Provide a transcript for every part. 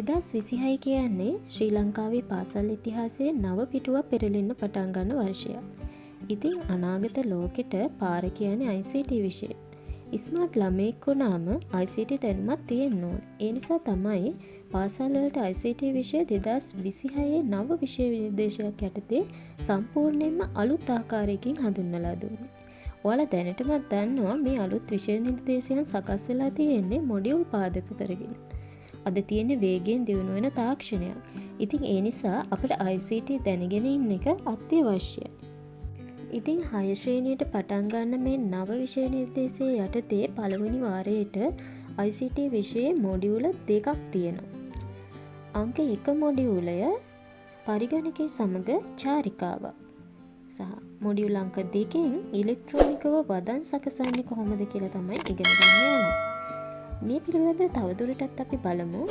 2026 කියන්නේ ශ්‍රී ලංකාවේ පාසල් ඉතිහාසයේ නව පිටුවක් පෙරලෙන්න පටන් ගන්න වර්ෂයක්. ඉතින් අනාගත ලෝකෙට පාර කියන්නේ ICT විෂය. ස්මාර්ට් ළමයෙක් වුණාම ICT දැනුමක් තියෙන්න ඕන. ඒ නිසා තමයි පාසල් වලට ICT විෂය 2026 නව විෂය නිර්දේශයක් යටතේ සම්පූර්ණයෙන්ම අලුත් ආකාරයකින් හඳුන්වලා දුන්නේ. ඔයාලා දැනටමත් දන්නවා මේ අලුත් විෂය නිර්දේශයන් සකස් වෙලා තියෙන්නේ මොඩියුල් පාදක කරගෙන. අද තියෙන වේගයෙන් දියුණු වෙන තාක්ෂණයක්. ඉතින් ඒ නිසා අපිට ICT දැනගෙන ඉන්න එක අත්‍යවශ්‍යයි. ඉතින් 6 ශ්‍රේණියට පටන් ගන්න මේ නව විෂය නිර්දේශයේ යටතේ පළවෙනි වාරයට ICT විෂයේ මොඩියුල 2ක් තියෙනවා. අංක 1 මොඩියුලය පරිගණකයේ සමග චාරිකාවක්. සහ මොඩියුල් අංක 2කින් ඉලෙක්ට්‍රොනිකව වදන් සකසන්නේ කොහොමද කියලා තමයි ඉගෙන ගන්න යන්නේ. මේ පිළිබඳව තවදුරටත් අපි බලමු.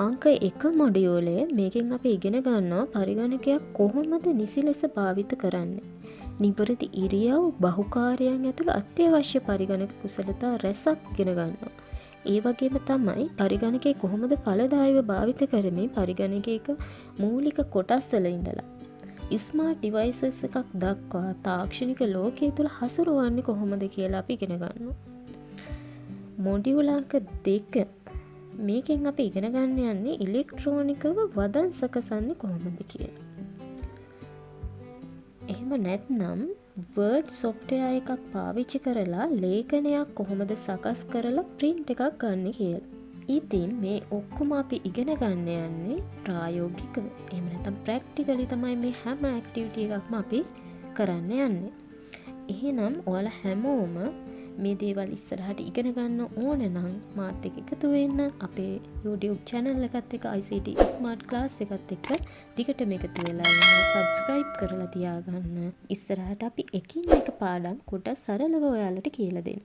අංක 1 මොඩියුලේ මේකෙන් අපි ඉගෙන ගන්නවා පරිගණකයක් කොහොමද නිසි ලෙස භාවිත කරන්නේ. නිවැරදි ඉරියව් බහුකාර්යයන් ඇතුළු අත්‍යවශ්‍ය පරිගණක කුසලතා රැසක් ඉගෙන ගන්නවා. ඒ වගේම තමයි පරිගණකේ කොහොමද ඵලදායීව භාවිත කරමින් පරිගණකයක මූලික කොටස් වල ඉඳලා ස්මාර්ට් ඩිවයිසස් එකක් දක්වා තාක්ෂණික ලෝකයේ තුල හසුරුවන්නේ කොහොමද කියලා අපි ඉගෙන ගන්නවා. මොඩියුල් අංක 2 මේකෙන් අපි ඉගෙන ගන්න යන්නේ ඉලෙක්ට්‍රොනිකව වදන් සකසන්නේ කොහොමද කියලා. එහෙම නැත්නම් වර්ඩ් සොෆ්ට්වෙයාර් එකක් පාවිච්චි කරලා ලේඛනයක් කොහොමද සකස් කරලා print එකක් ගන්න කියලා. ඉතින් මේ ඔක්කොම අපි ඉගෙන ගන්න යන්නේ ප්‍රායෝගිකව. එහෙම නැත්නම් ප්‍රැක්ටිකලි තමයි මේ හැම ඇක්ටිවිටි එකක්ම අපි කරන්න යන්නේ. එහෙනම් ඔයාලා හැමෝම මේ දේවල් ඉස්සරහට ඉගෙන ගන්න ඕන නම් මාත් එක්ක එකතු වෙන්න අපේ YouTube channel එකත් එක්ක ICT Smart Class එකත් එක්ක දිගටම එකතු වෙලා ඉන්න subscribe කරලා තියාගන්න. ඉස්සරහට අපි එකින් එක පාඩම් කොටස් සරලව ඔයාලට කියලා දෙන්න.